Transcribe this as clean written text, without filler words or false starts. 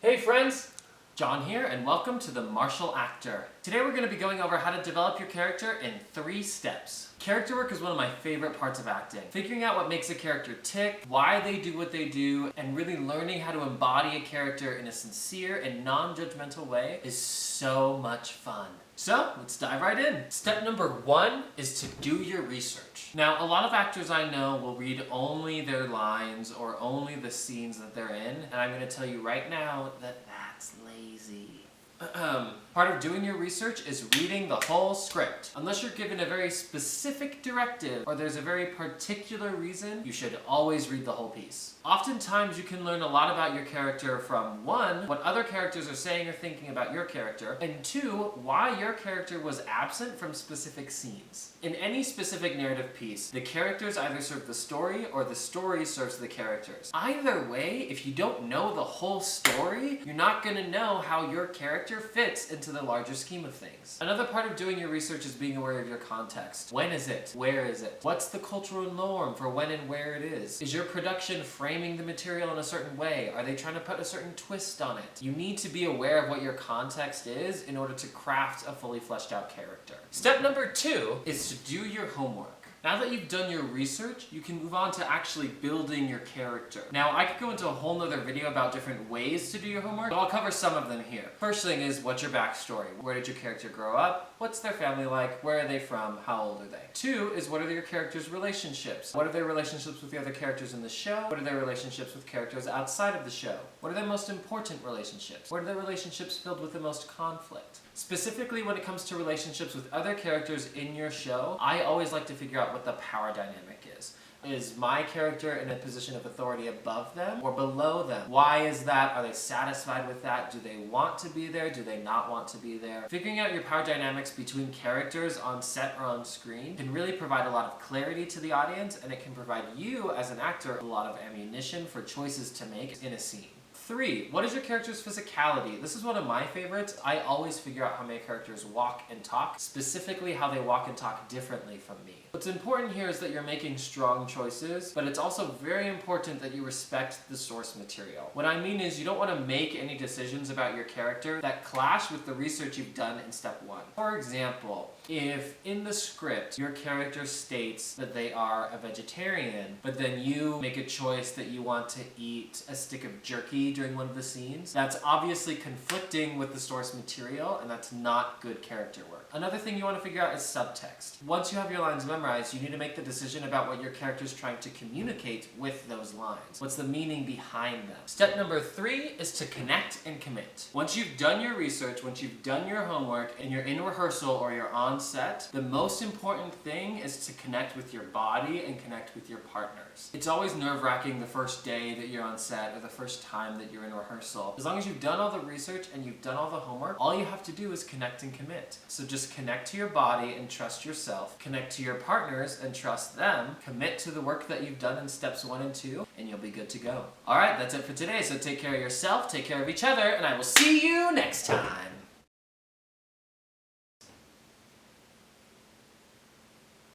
Hey friends! John here, and welcome to The Martial Actor. Today we're going to be going over how to develop your character in 3 steps. Character work is one of my favorite parts of acting. Figuring out what makes a character tick, why they do what they do, and really learning how to embody a character in a sincere and non-judgmental way is so much fun. So, let's dive right in. Step number 1 is to do your research. Now, a lot of actors I know will read only their lines or only the scenes that they're in, and I'm going to tell you right now that that's lazy. Part of doing your research is reading the whole script. Unless you're given a very specific directive or there's a very particular reason, you should always read the whole piece. Oftentimes you can learn a lot about your character from 1, what other characters are saying or thinking about your character, and 2, why your character was absent from specific scenes. In any specific narrative piece, the characters either serve the story or the story serves the characters. Either way, if you don't know the whole story, you're not going to know how your character fits into the larger scheme of things. Another part of doing your research is being aware of your context. When is it? Where is it? What's the cultural norm for when and where it is? Is your production framing the material in a certain way? Are they trying to put a certain twist on it? You need to be aware of what your context is in order to craft a fully fleshed out character. Step number 2 is to do your homework. Now that you've done your research, you can move on to actually building your character. Now, I could go into a whole nother video about different ways to do your homework, but I'll cover some of them here. First thing is, what's your backstory? Where did your character grow up? What's their family like? Where are they from? How old are they? 2 is, what are your characters' relationships? What are their relationships with the other characters in the show? What are their relationships with characters outside of the show? What are their most important relationships? What are their relationships filled with the most conflict? Specifically when it comes to relationships with other characters in your show, I always like to figure out what the power dynamic is. Is my character in a position of authority above them or below them? Why is that? Are they satisfied with that? Do they want to be there? Do they not want to be there? Figuring out your power dynamics between characters on set or on screen can really provide a lot of clarity to the audience, and it can provide you as an actor a lot of ammunition for choices to make in a scene. 3, what is your character's physicality? This is one of my favorites. I always figure out how my characters walk and talk, specifically how they walk and talk differently from me. What's important here is that you're making strong choices, but it's also very important that you respect the source material. What I mean is you don't want to make any decisions about your character that clash with the research you've done in step 1. For example, if in the script your character states that they are a vegetarian, but then you make a choice that you want to eat a stick of jerky during one of the scenes, that's obviously conflicting with the source material, and that's not good character work. Another thing you want to figure out is subtext. Once you have your lines memorized, you need to make the decision about what your character is trying to communicate with those lines. What's the meaning behind them? Step number 3 is to connect and commit. Once you've done your research, once you've done your homework, and you're in rehearsal or you're on set, the most important thing is to connect with your body and connect with your partners. It's always nerve-wracking the first day that you're on set or the first time that you're in rehearsal. As long as you've done all the research and you've done all the homework, all you have to do is connect and commit. So just connect to your body and trust yourself, connect to your partners and trust them, commit to the work that you've done in steps 1 and 2, and you'll be good to go. Alright, that's it for today, so take care of yourself, take care of each other, and I will see you next time!